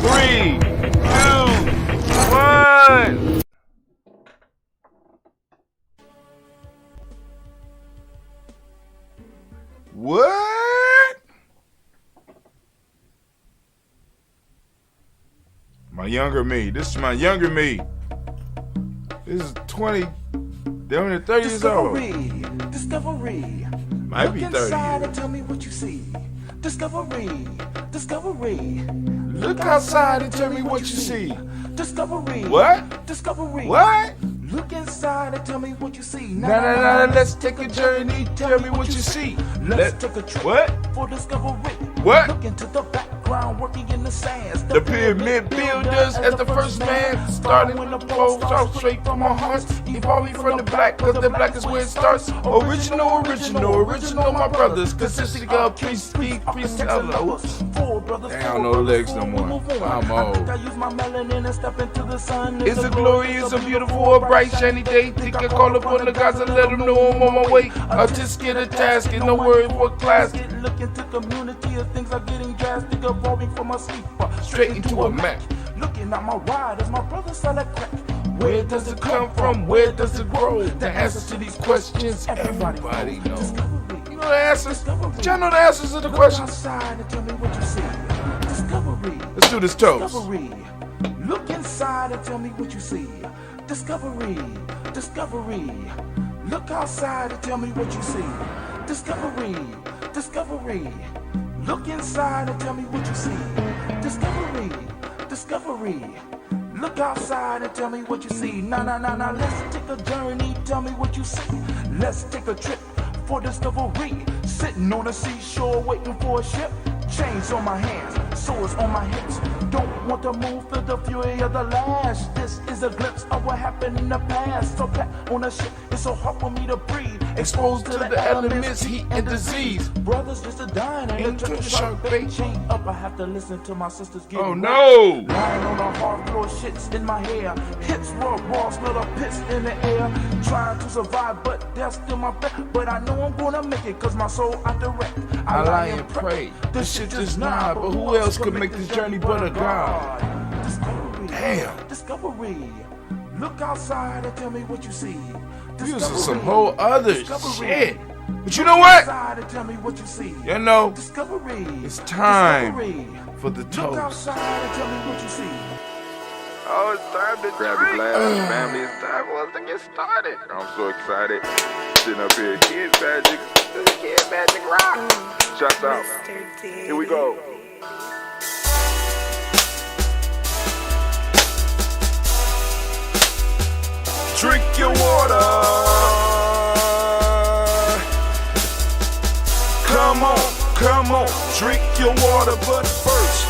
3, 2, 1. What? My younger me. This is my younger me. This is 20, damn near 30 years old. Discovery. Might be 30 Look inside years. and tell me what you see. Discovery. Look outside and tell me what you see. Discovery. What? Discovery. What? Look inside and tell me what you see. Nah, let's take a journey. Tell me what you see. Let's take a trip. What? For discovery. What? Look into the background, working in the sands. The pyramid builders as the first man, starting when the pole starts straight from our hearts, evolving from the black, cause the black is where it starts. Original, my brothers, consisting of peace, I don't know the lyrics no more. I'm old. I use my melanin and step into the sun. It's a glorious, a beautiful, a bright, shiny day. Think I call upon the gods and let them know I'm on my way. I just get a task and no word for class. Look into community of things are getting drastic, evolving from a sleeper Straight into a Mac. Looking at my ride as my brother sell a crack. Where does it come from? Where does it grow? The answers to these questions, everybody knows. You know the answers? Did y'all know the answers to the questions? Outside and tell me what you see. Discovery. Let's do this toast. Discovery. Look inside and tell me what you see. Discovery. Look outside and tell me what you see. Discovery. Look inside and tell me what you see. Discovery. Look outside and tell me what you see. Nah, let's take a journey, tell me what you see. Let's take a trip for discovery. Sitting on the seashore waiting for a ship. Chains on my hands, swords on my hips. Don't want to move, feel the fury of the lash. This is a glimpse of what happened in the past. So back on the ship, it's so hard for me to breathe. Exposed to the elements, heat and disease. Brothers just a dying and Into the the shark bait. Chain up, I have to listen to my sisters get Oh no! Lying on the hard floor, shit's in my hair. Hips raw, smell the piss in the air. Trying to survive, but that's still my bet. But I know I'm gonna make it, cause my soul out the wreck. I lie and pray. This shit just nah, but who else could make this journey but a God? Discovery. Damn. Discovery. Look outside and tell me what you see. This is some whole other shit. But you know what? Outside and tell me what you see. You know, Discovery. it's time Discovery. for the Look toast. outside and tell me what you see. Oh, it's time to grab your glass, family. It's time for us to get started. I'm so excited. Sitting up here, Kid Magic. This is Kid Magic Rock. Shouts out. Here we go. Drink your water. Come on, drink your water. But first,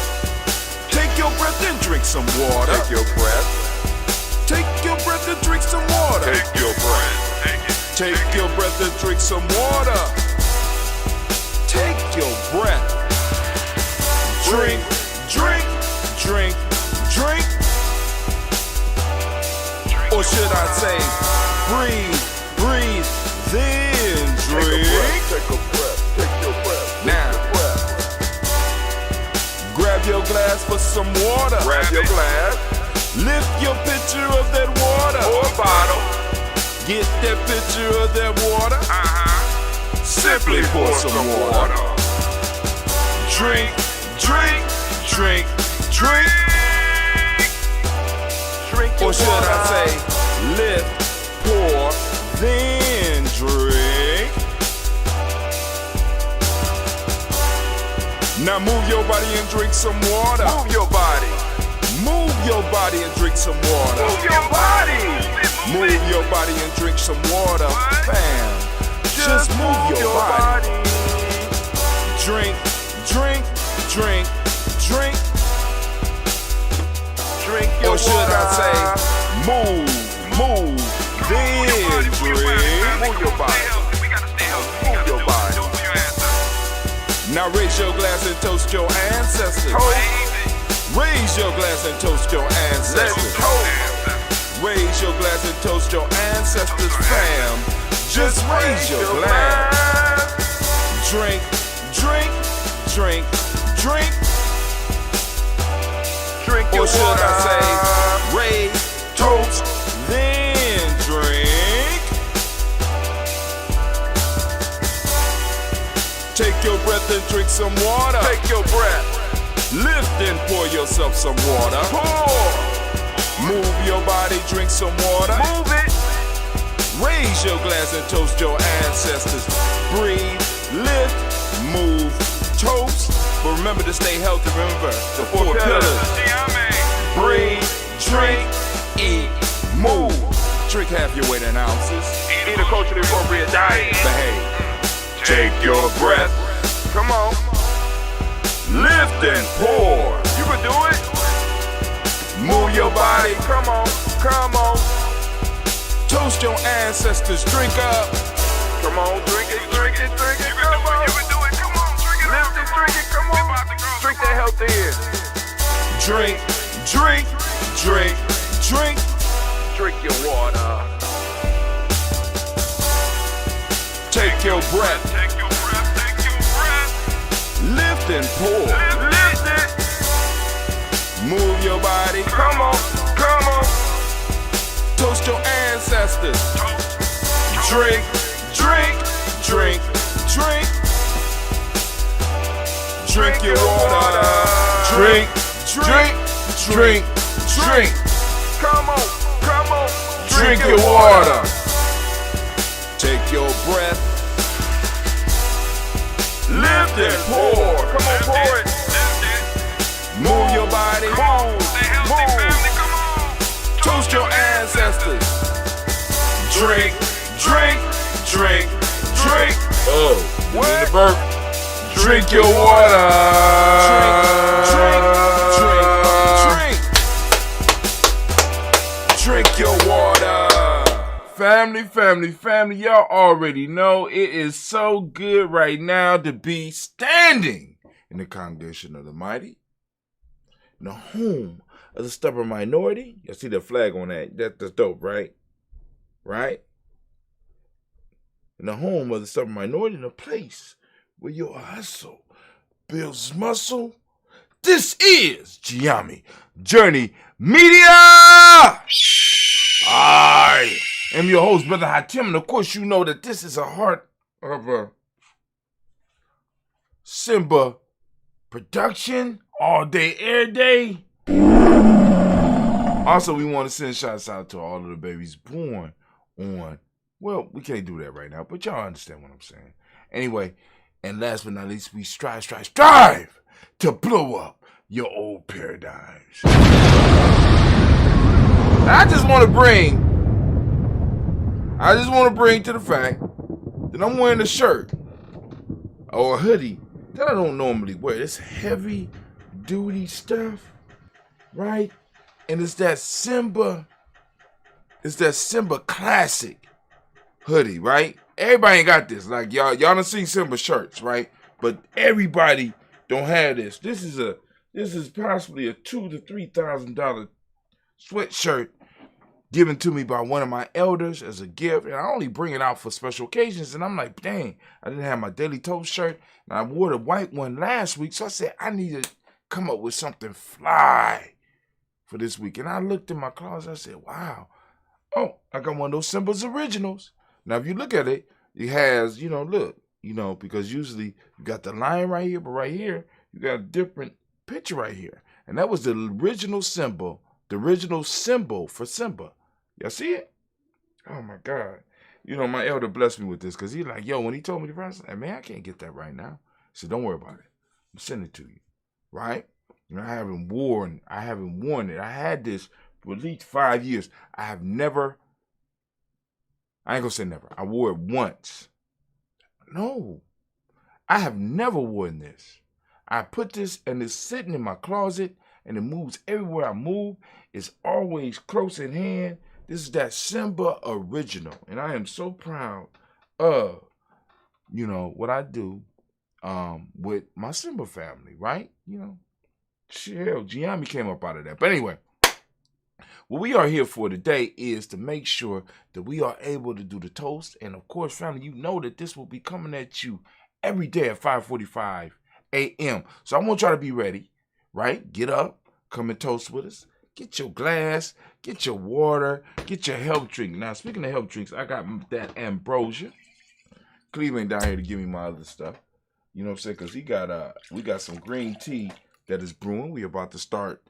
take your breath and drink some water. Take your breath. Take your breath and drink some water. Take your breath. Take it. Take your breath and drink some water. Take your breath. Drink. Or should I say, breathe, then drink. Take a breath. Take your breath. Now, grab your glass for some water. Grab your glass Lift your pitcher of that water. or a bottle. Get that pitcher of that water. Simply pour some water. Drink. Or should I say, lift, pour, then drink. Now move your body and drink some water. Move your body. Move your body and drink some water. Move your body. Move your body and drink some water. Fam, just move your body. Drink. Drink your Or should I water. say, move, then drink. Move your body. Move your body. Now raise your glass and toast your ancestors. Raise your glass and toast your Let's ancestors. toast. Raise your glass and toast your ancestors, fam. Just raise your glass. Drink. or should I say, raise, toast, then drink. Take your breath and drink some water. Take your breath. Lift and pour yourself some water. Pour. Move your body, drink some water. Move it. Raise your glass and toast your ancestors. Breathe, lift, move, toast. But remember to stay healthy. Remember the four pillars. Breathe, drink, eat, move. Drink half your weight in ounces. Eat a culturally appropriate diet. Behave. Take your breath. Come on. Lift and pour. You can do it. Move your body. Come on. Come on. Toast your ancestors. Drink up. Come on. Drink it. Drink it. Drink it. Come on. You can do it. Come on. Drink it. Lift it. Drink it. Come on. Drink that health in. Drink, drink, drink, drink. Drink your water. Take your breath. Take your breath. Take your breath. Lift and pour. Lift it. Move your body. Come on. Come on. Toast your ancestors. Drink, drink, drink, drink. Drink your water. Drink, drink, drink, drink. Come on. Come on. Drink your water. Take your breath. Lift and pour. Come on, pour it. Move your body. Move. Toast your ancestors. Drink, drink, drink, drink. Oh, you What? need a burp. Drink your water. Drink, drink, drink, drink. Drink your water. Family, family, family, y'all already know it is so good right now to be standing in the congregation of the mighty, in the home of the stubborn minority. Y'all see the flag on that? That's dope, right? Right? In the home of the stubborn minority, in a place where your hustle builds muscle. This is Giami Journey Media! I am your host, Brother Hatim, and of course you know that this is a heart of a Simba production, all day, every day. Also, we want to send shouts out to all of the babies born on, well, we can't do that right now, but y'all understand what I'm saying. Anyway, and last but not least, we strive to blow up your old paradigms. I just want to bring to the fact that I'm wearing a shirt or a hoodie that I don't normally wear. It's heavy duty stuff, right? And it's that Simba classic hoodie, right? Everybody ain't got this. Like y'all done seen Simba shirts, right? But everybody don't have this. This is possibly a $2,000 to $3,000 sweatshirt given to me by one of my elders as a gift, and I only bring it out for special occasions. And I'm like, dang, I didn't have my Daily Toast shirt, and I wore the white one last week, so I said I need to come up with something fly for this week. And I looked in my closet, I said, wow, oh, I got one of those Simba's originals. Now, if you look at it, it has, look, because usually you got the line right here, but right here, you got a different picture right here. And that was the original symbol for Simba. Y'all see it? Oh, my God. My elder blessed me with this because he's like, yo, when he told me the price, I said, man, I can't get that right now. He said, don't worry about it. I'm sending it to you, right? And I haven't worn it. I had this for at least 5 years. I ain't gonna say never. I wore it once. No, I have never worn this. I put this and it's sitting in my closet and it moves everywhere I move. It's always close in hand. This is that Simba original. And I am so proud of, what I do with my Simba family, right? Hell, Giami came up out of that. But anyway, what we are here for today is to make sure that we are able to do the toast. And of course, family, you know that this will be coming at you every day at 5:45 a.m. So I want y'all to be ready, right? Get up, come and toast with us. Get your glass, get your water, get your health drink. Now, speaking of health drinks, I got that ambrosia. Cleveland down here to give me my other stuff. You know what I'm saying? Because we got some green tea that is brewing. We about to start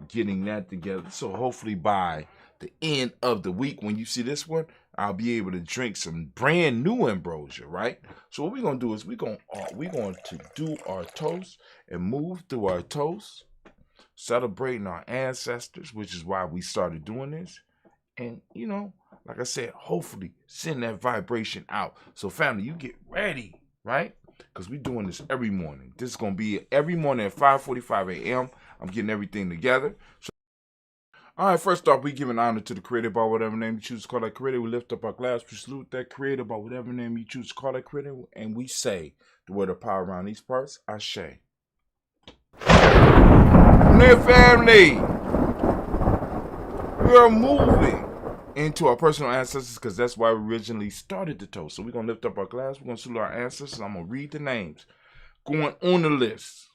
getting that together. So hopefully by the end of the week, when you see this one, I'll be able to drink some brand new ambrosia, right? So what we're gonna do is we're going to do our toast and move through our toast, celebrating our ancestors, which is why we started doing this. And you know, like I said, hopefully send that vibration out. So family, you get ready, right? Because we're doing this every morning. This is gonna be every morning at 5:45 a.m. I'm getting everything together. So, all right, first off, we giving honor to the creator by whatever name you choose to call that creator. We lift up our glass, we salute that creator by whatever name you choose to call that creator, and we say the word of power around these parts, Ashe. Now, family, we are moving into our personal ancestors because that's why we originally started the toast. So we're going to lift up our glass, we're going to salute our ancestors. I'm going to read the names going on the list.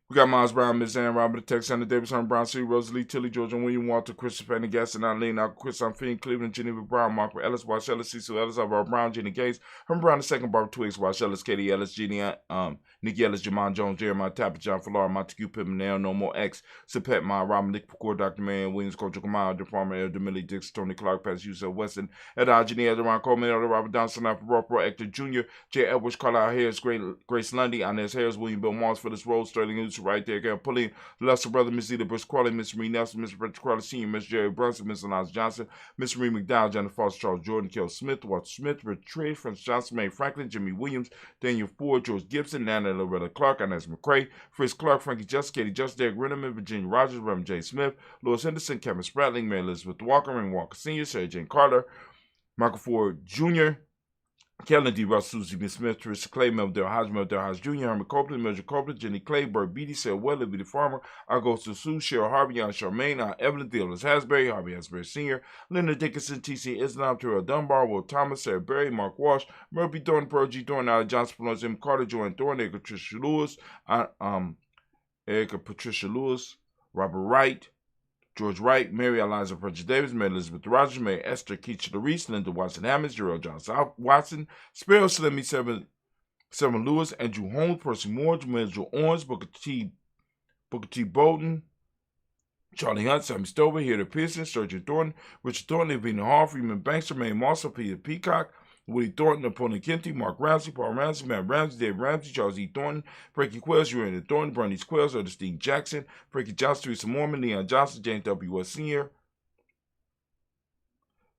We got Miles Brown, Miss Ann, Robert, Tex, Sandra Davis, Herman Brown, C. Rosalie, Tilly, George, and William Walter, Christopher Pendergast, Eileen, Alco, Chris, Finn, Cleveland, Geneva Brown, Mark Ellis, Wash Ellis, Cecil Ellis, Alvaro Brown, Jenny Gates, Herman Brown II, Barbara Twigs, Wash Ellis, Katie Ellis, Jenny, Nikki Ellis, Jamon Jones, Jeremiah Tapper, John Falar, Montague Pittman, Nail, No More X, Sepet, Ma, Robin, Nick Pecor, Dr. Man, Williams, Coach Kamal, the Farmer, Elder Millie, Dix, Tony Clark, Pass, Yusef Weston, Ed Jenny, Ron Coleman, Elder Robert Downson, Pro, Hector Jr., J. Edwards, Carlisle Harris, Grace Lundy, Inez Harris, William Bill Moss, Phyllis Rose, Sterling Hughes, right there, Gary Pulley, Lester Brother, Miss Zeta Bush Crawley, Miss Marie Nelson, Mr. Frederick Crawley Sr., Miss Jerry Brunson, Miss Eliza Johnson, Miss Marie McDowell, Jennifer Foster, Charles Jordan, Kel Smith, Walter Smith, Rich Trey, Francis Johnson, May Franklin, Jimmy Williams, Daniel Ford, George Gibson, Nana Loretta Clark, Inez McCrae, Fritz Clark, Frankie Just, Katie Just, Derek Renneman, Virginia Rogers, Reverend J. Smith, Louis Henderson, Kevin Spratling, Mary Elizabeth Walker, Ring Walker Sr., Sarah Jane Carter, Michael Ford Jr., Kellen D. Russ, Susie B. Smith, Teresa Clay, Meldale Hodge Jr., Herman Copeland, Mildred Copeland, Jenny Clay, Bert Beatty, Sarah Weather, Beatty Farmer, Augusta Sue, Cheryl Harvey, Aunt Charmaine, Aunt Evelyn, Theodolis Hasbury, Harvey Hasbury Sr., Linda Dickinson, T.C. Islam, Terrell Dunbar, Will Thomas, Sarah Berry, Mark Walsh, Murphy Thorne, Pearl G. Thorne, Allie Johnson, Florence M. Carter, Joanne Thorne, Erica Patricia Lewis, Robert Wright, George Wright, Mary Eliza Pritchard Davis, Mary Elizabeth Rogers, Mary Esther Keach Larice, Linda Watson Hammonds, Gerald Johnson Watson, Sparrow Slimmy, Seven Lewis, Andrew Holmes, Percy Moore, Jamil Owens, Booker T. Bolton, Charlie Hunt, Sammy Stover, Heather Pearson, Sergeant Thornton, Richard Thornton, Evina Hall, Freeman Bankster, May Mossel, Peter Peacock, Woody Thornton, Napoleon Kenty, Mark Ramsey, Paul Ramsey, Matt Ramsey, Dave Ramsey, Charles E. Thornton, Frankie Quells, Urania Thornton, Bernice Quells, Ernestine Jackson, Frankie Johnson, Teresa Mormon, Leon Johnson, James W. West Sr.,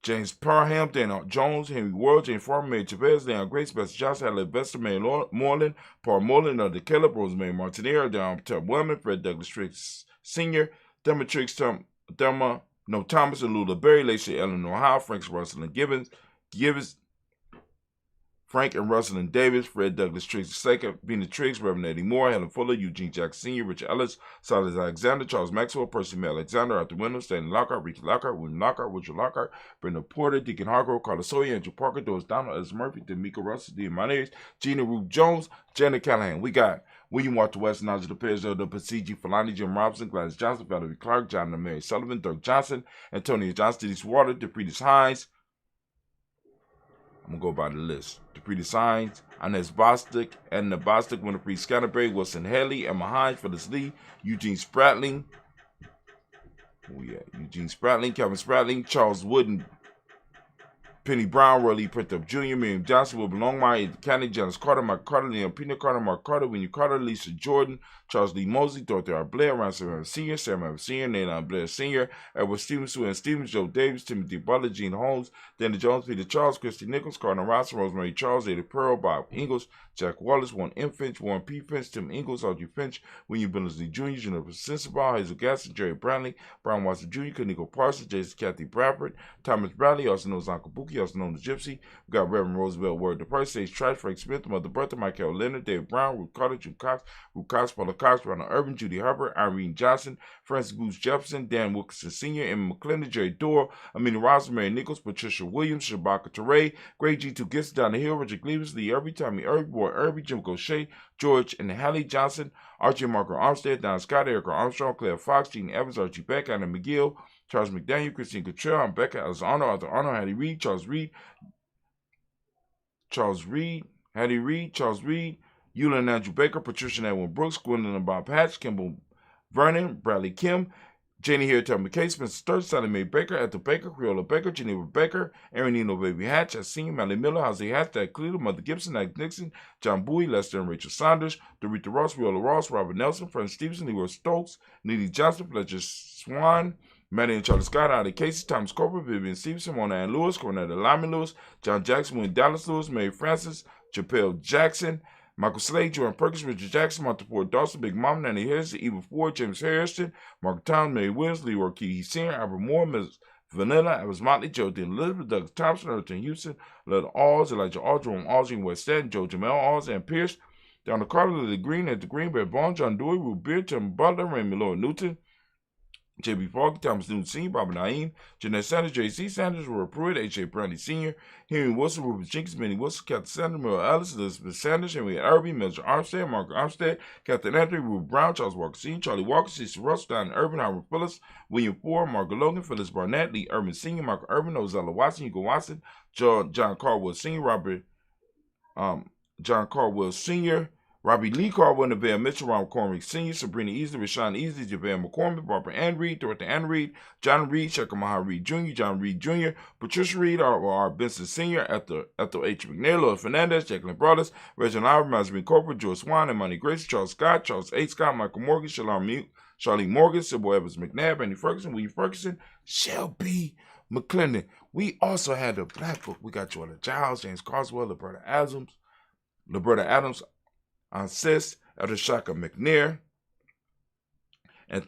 James Parham, Dana Jones, Henry World, James Farmer, Mary Chavez, Leon Grace, Betsy Johnson, Helen Vester, Mary Moreland, Paul Moreland, Under Caleb, Rosemary Martinero, Don Tub Wellman, Fred Douglas Triggs Sr., Thomas, and Lula Berry, Lacey Eleanor Howe, Frank Russell and Gibbons, Frank and Russell and Davis, Fred Douglas Triggs II, Vina Triggs, Reverend Eddie Moore, Helen Fuller, Eugene Jackson Sr., Richard Ellis, Silas Alexander, Charles Maxwell, Percy May Alexander, Arthur Wendell, Stanley Lockhart, Richard Lockhart, William Lockhart, Richard Lockhart, Brenda Porter, Deacon Hargrove, Carlos Sawyer, Andrew Parker, Doris Donald, Ellis Murphy, D'Amico Russell, Dean Monez, Gina Ruth Jones, Janet Callahan. We got William Walter West, Nigel DePez, Elder Pasigi, Falani, Jim Robinson, Gladys Johnson, Valerie Clark, John and Mary Sullivan, Dirk Johnson, Antonio Johnson, Denise Water, DePretis Hines. I'm going to go by the list. DePretis Hines, Inez Bostic, Edna Bostic, Winifred Scatterberry, Wilson Haley, Emma Hines, Phyllis Lee, Eugene Spratling. Eugene Spratling, Kevin Spratling, Charles Wooden, Penny Brown, Roy Lee Printup Jr., Miriam Johnson, Wilbur Longmire, County, Janice Carter, Mike Carter, Leon Pina Carter, Mark Carter, Winnie Carter, Lisa Jordan, Charles Lee Mosley, Dorothy R. Blair, Ron Sam Sr., Sam Evans Sr., Nathan Blair Sr., Edward Stevens, Sue Ann Stevens, Joe Davis, Timothy Butler, Gene Holmes, Danny Jones, Peter Charles, Christy Nichols, Cardinal Ross, Rosemary Charles, Ada Pearl, Bob Ingalls, Jack Wallace, Warren M. Finch, Warren P. Finch, Tim Ingalls, Audrey Finch, William Billingsley Jr., Jennifer Sensabaugh, Hazel Gasson, Jerry Brownlee, Brian Watson Jr., Kaniko Parsons, Jason Kathy Bradford, Thomas Bradley, also known as Uncle Bookie, also known as Gypsy. We got Reverend Roosevelt Word the First, Sage Trash, Frank Smith, Mother Bertha, Michael Leonard, Dave Brown, Ruth Carter, Jim Cox, Paula Cox, Ronald Urban, Judy Hubbard, Irene Johnson, Francis Booth Jefferson, Dan Wilkinson Sr., Emma McClendon, Jerry Dorr, Amina Ross, Mary Nichols, Patricia Williams, Shabaka Teray, Greg G. 2 Gibson, Down the Hill, Richard Cleaves, Lee Irby, Tommy Irby, Boy Irby, Jim Gaucher, George and Hallie Johnson, Archie and Margaret Armstead, Don Scott, Erica Armstrong, Claire Fox, Gene Evans, Archie Beck, Anna McGill, Charles McDaniel, Christine Cottrell, Aunt Becca, Alice Arnold, Arthur Arnold, Hattie Reed, Charles Reed, Eula and Andrew Baker, Patricia and Edwin Brooks, Gwendolyn and Bob Hatch, Kimball Vernon, Bradley Kim, Janie Here, Thelma McKay, Spencer Sturz, Sally Mae Baker, Ethel Baker, Creola Baker, Geneva Baker, Aaron Nino Baby Hatch, Senior, Mally Miller, Jose Hatch, Dad Cleveland, Mother Gibson, Ike Nixon, John Bowie, Lester and Rachel Saunders, Dorita Ross, Viola Ross, Robert Nelson, Frank Stevenson, Leroy Stokes, Neely Johnson, Fletcher Swan, Maddie and Charlie Scott, Ida Casey, Thomas Corporate, Vivian Stevenson, Mona Ann Lewis, Cornetta Lyman Lewis, John Jackson, Wayne Dallas Lewis, Mary Francis, Chappelle Jackson, Michael Slade, Jordan Perkins, Richard Jackson, Martha Ford Dawson, Big Mom, Nanny Harrison, Eva Ford, James Harrison, Mark Town, Mary Williams, Leroy Key Sr., Albert Moore, Ms. Vanilla, Evans Motley, Joe Dean Elizabeth, Douglas Thompson, Earlton Houston, Letta Alls, Elijah Alls, Jerome Alls, West Stanton, Joe Jamel Alls, and Pierce, Donna Carter, Lily Green, at the Green, Brett Bond, John Dewey, Ruth Beard, Tim Butler, Raymond Lloyd Newton, J.B. Falk, Thomas Newton Sr., Bobby Naeem, Jeanette Sanders, J.C. Sanders, Roy Pruitt, H.A. Brandy Sr., Henry Wilson, Rupert Jenkins, Benny Wilson, Captain Sanders, Mel Ellis, Elizabeth Sanders, Henry Irby, Mildred Armstead, Margaret Armstead, Captain Anthony, Ruth Brown, Charles Walker Sr., Charlie Walker, Cecil Russell, Don Urban, Howard Phillips, William Ford, Margaret Logan, Phyllis Barnett, Lee Urban Sr., Michael Urban, Ozella Watson, Hugo Watson, John Caldwell Sr., John Caldwell Sr., Robbie Lee Caldwell, Neville Mitchell, Ron McCormick Sr., Sabrina Easley, Rashawn Easley, JaVale McCormick, Barbara Ann Reed, Dorothy Ann Reed, John Reed, Shekhar Maha Reed Jr., John Reed Jr., Patricia Reed, R. Benson Sr., Ethel H. McNair, Lloyd Fernandez, Jacqueline Brothers, Reginald Albert, Masmin Corporate, George Swan, Imani Grace, Charles Scott, Charles A. Scott, Michael Morgan, Charlene Morgan, Sybil Evans McNabb, Andy Ferguson, William Ferguson, Shelby McClendon. We also had the Black Book. We got Jordan Giles, James Carswell, Roberta Adams, Sis, Elder Shaka McNair, and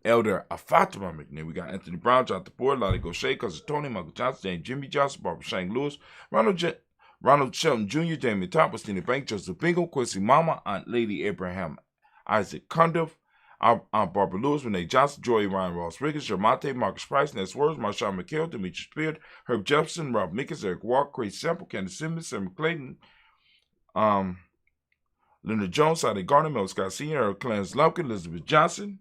Elder Afatima McNair. We got Anthony Brown, Jonathan Ford, Lottie Gaucher, Cousin Tony, Michael Johnson, James Jimmy Johnson, Barbara Shank Lewis, Ronald Shelton Jr., Damien Thompson, Stina Bank, Joseph Bingle, Quincy Mama, Aunt Lady Abraham, Isaac Cundiff, Aunt Barbara Lewis, Renee Johnson, Joy Ryan Ross Riggins, Jermonte, Marcus Price, Ness Words, Marshawn McHale, Demetrius Beard, Herb Jefferson, Rob Mickens, Eric Walker, Craig Sample, Candace Simmons, Sam Clayton, Linda Jones, Sadi Garner, Mel Scott Sr., Eric Clarence Lumpkin, Elizabeth Johnson.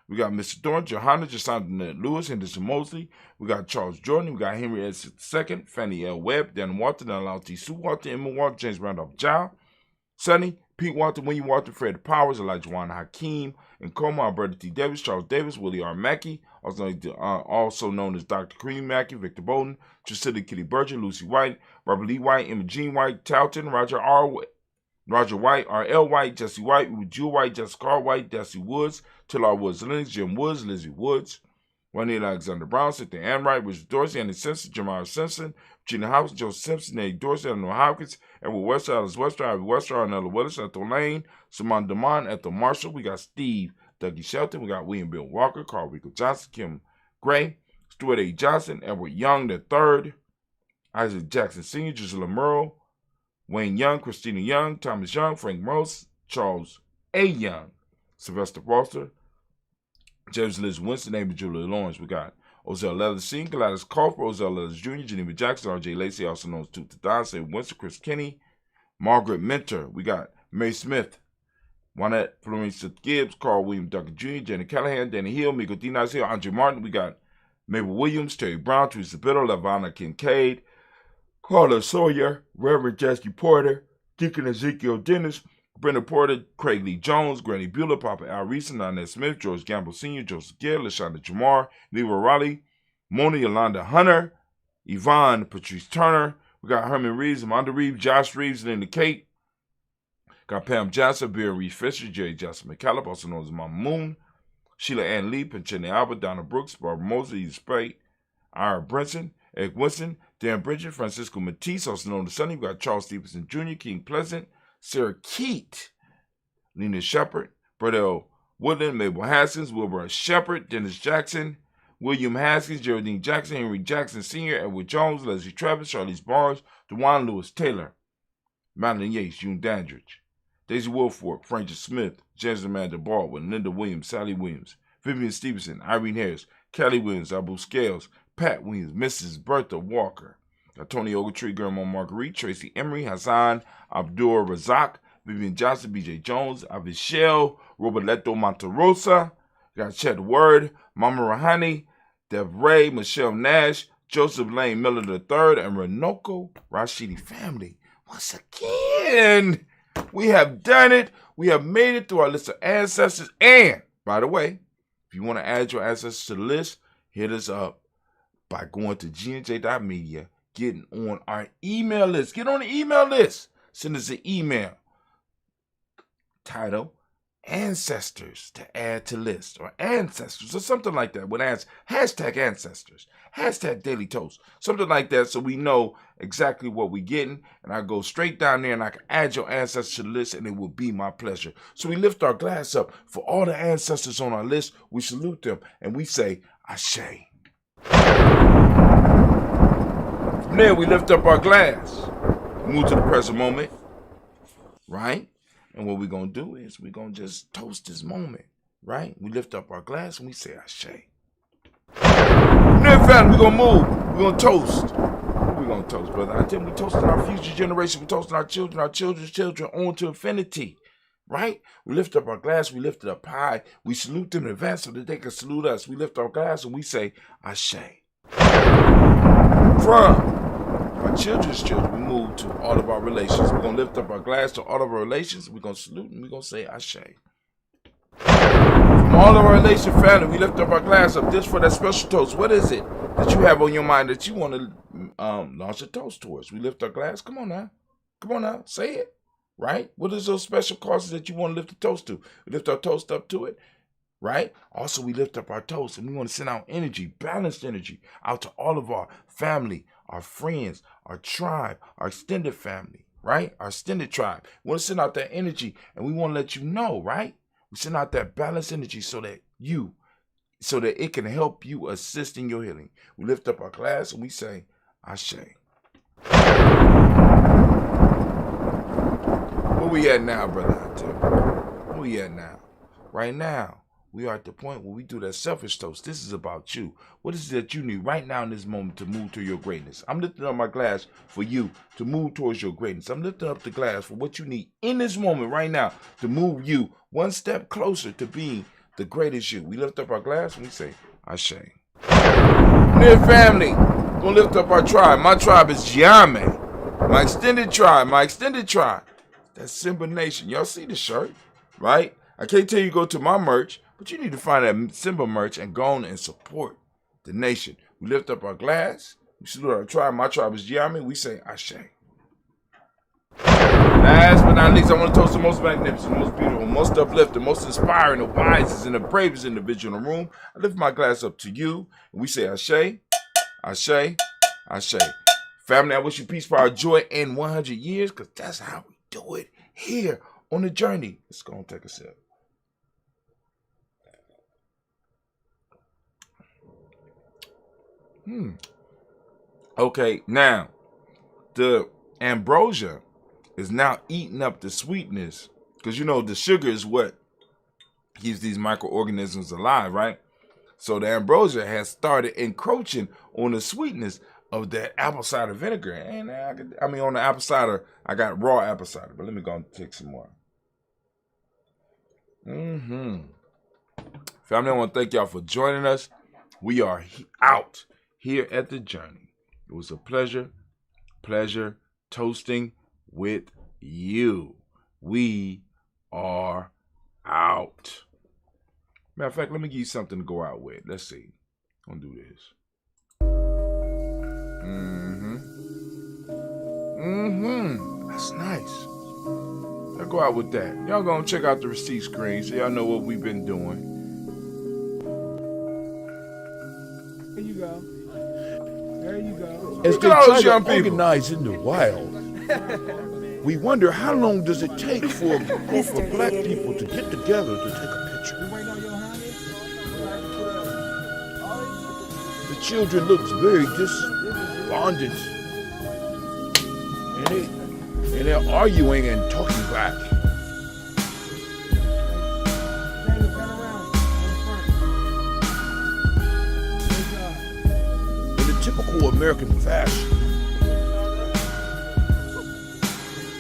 We got Mr. Thorne, Johanna, Jason Lewis, Henderson Mosley. We got Charles Jordan. We got Henry S. II, Fannie L. Webb, Dan Walton, Dan T. Sue Walton, Emma Walton, James Randolph Jow, Sonny, Pete Walton, William Walton, Fred Powers, Elijah Juan Hakeem, and Coma, Alberta T. Davis, Charles Davis, Willie R. Mackey, also known as Dr. Cream Mackey, Victor Bowden, Trisilla Kitty Berger, Lucy White, Robert Lee White, Emma Jean White, Talton, Roger White, R.L. White, Jesse White, Jewel White, Jessica R. White, Desi Woods, Tillar Woods Lennox, Jim Woods, Lizzie Woods, Juanita Alexander Brown, Cynthia Ann Wright, Richard Dorsey, Andy Simpson, Jamar Simpson, Gina House, Joe Simpson, Eddie Dorsey, Eleanor Hopkins, Edward Wester, Alice Wester, Ivy Wester, Arnella Willis, Ethel Lane, Simone DeMond, Ethel Marshall. We got Steve Dougie Shelton. We got William Bill Walker, Carl Rico Johnson, Kim Gray, Stuart A. Johnson, Edward Young III, Isaac Jackson Sr., Gisela Merle, Wayne Young, Christina Young, Thomas Young, Frank Morse, Charles A. Young, Sylvester Foster, James Liz Winston, Amy Julia Lawrence. We got Ozell Leathers Sr., Gladys Culper, Ozell Leathers Jr., Geneva Jackson, R.J. Lacey, also known as Tooth to Don, Sam Winston, Chris Kinney, Margaret Mentor. We got May Smith, Juanette Florence Gibbs, Carl William Duncan Jr., Jenny Callahan, Danny Hill, Miko Dinas Hill, Andre Martin. We got Mabel Williams, Terry Brown, Teresa Biddle, Lavana Kincaid, Carla Sawyer, Reverend Jesse Porter, Deacon Ezekiel Dennis, Brenda Porter, Craig Lee Jones, Granny Bueller, Papa Al Reese, Nanette Smith, George Gamble Sr., Joseph Gill, LaShonda Jamar, Leroy Raleigh, Mona Yolanda Hunter, Yvonne Patrice Turner. We got Herman Reeves, Amanda Reeves, Josh Reeves, Linda Kate. Got Pam Johnson, Bill Reed Fisher, Jerry Johnson McCallum, also known as Mama Moon, Sheila Ann Lee, Penchene Albert, Donna Brooks, Barbara Mosley, Edith Spade, Ira Brinson, Eric Winston, Dan Bridget, Francisco Matisse, also known as Sonny. We got Charles Stevenson Jr., King Pleasant, Sarah Keat, Lena Shepard, Burdell Woodland, Mabel Haskins, Wilbur Shepard, Dennis Jackson, William Haskins, Geraldine Jackson, Henry Jackson Sr., Edward Jones, Leslie Travis, Charlize Barnes, DeJuan Lewis Taylor, Madeline Yates, June Dandridge, Daisy Wilfork, Francis Smith, James Amanda Baldwin, Linda Williams, Sally Williams, Vivian Stevenson, Irene Harris, Kelly Williams, Abu Scales, Pat Williams, Mrs. Bertha Walker, Tony Ogletree, Grandma Marguerite, Tracy Emery, Hassan Abdul Razak, Vivian Johnson, BJ Jones, Avichelle, Roberto Monterosa, got Chet Word, Mama Rahani, Dev Ray, Michelle Nash, Joseph Lane Miller III, and Renoko Rashidi family. Once again, we have done it. We have made it through our list of ancestors. And, by the way, if you want to add your ancestors to the list, hit us up by going to gnj.media, getting on our email list. Get on the email list. Send us an email. Title, Ancestors to add to list, or Ancestors, or something like that. With hashtag Ancestors, hashtag Daily Toast, something like that, so we know exactly what we're getting. And I go straight down there and I can add your ancestors to the list, and it will be my pleasure. So we lift our glass up for all the ancestors on our list. We salute them and we say, Ashe. From there, we lift up our glass, move to the present moment, right? And what we're going to do is we're going to just toast this moment, right? We lift up our glass and we say, Ashe. From there, family, we're going to move. We're going to toast. What we going to toast, brother? I tell you, we're toasting our future generation. We're toasting our children's children on to infinity, right? We lift up our glass. We lift it up high. We salute them in advance so that they can salute us. We lift our glass and we say, Ashe. From our children's children, we move to all of our relations. We're going to lift up our glass to all of our relations. We're going to salute and we're going to say Ashe. From all of our relation family, we lift up our glass up just for that special toast. What is it that you have on your mind that you want to launch a toast towards? We lift our glass. Come on now. Come on now. Say it. Right? What is those special causes that you want to lift a toast to? We lift our toast up to it. Right? Also, we lift up our toast and we want to send out energy, balanced energy, out to all of our family, our friends, our tribe, our extended family, right? Our extended tribe. We want to send out that energy and we want to let you know, right? We send out that balanced energy so that it can help you assist in your healing. We lift up our glass and we say, Ashe. Where we at now, brother? Where we at now? Right now, we are at the point where we do that selfish toast. This is about you. What is it that you need right now in this moment to move to your greatness? I'm lifting up my glass for you to move towards your greatness. I'm lifting up the glass for what you need in this moment right now to move you one step closer to being the greatest you. We lift up our glass and we say, Ashe. Dear family, we're going to lift up our tribe. My tribe is Giame. My extended tribe. That's Simba Nation. Y'all see the shirt, right? I can't tell you go to my merch, but you need to find that Simba merch and go on and support the nation. We lift up our glass. We salute our tribe. My tribe is Giame. We say Ashe. Last but not least, I want to toast the most magnificent, the most beautiful, most uplifting, most inspiring, the wisest, and the bravest individual in the room. I lift my glass up to you, and we say Ashe, Ashe, Ashe. Family, I wish you peace, power, joy, and 100 years, because that's how we do it here on the journey. Let's go and take a sip. Okay, now, the ambrosia is now eating up the sweetness, because you know the sugar is what keeps these microorganisms alive, right? So the ambrosia has started encroaching on the sweetness of that apple cider vinegar. And on the apple cider, I got raw apple cider, but let me go and take some more. Family, I want to thank y'all for joining us. We are out here at the journey. It was a pleasure toasting with you. We are out. Matter of fact, let me give you something to go out with. Let's see. I'm gonna do this. That's nice. Y'all go out with that. Y'all gonna check out the receipt screen so y'all know what we've been doing. There you go. There you go. As they try to organize in the wild, we wonder how long does it take for a group of black people to get together to take a picture. The children looks very despondent, and they're arguing and talking back. In the typical American fashion,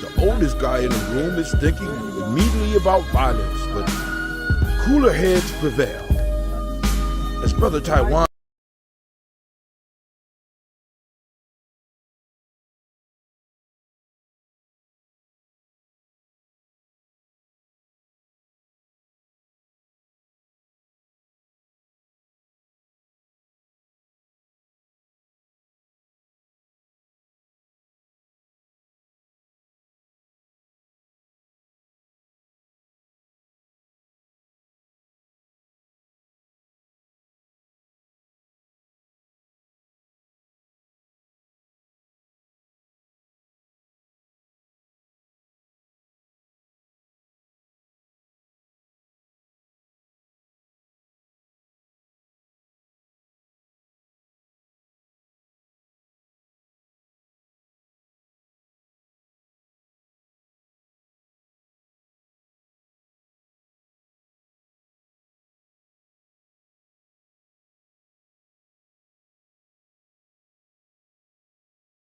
the oldest guy in the room is thinking immediately about violence, but cooler heads prevail. As Brother Taiwan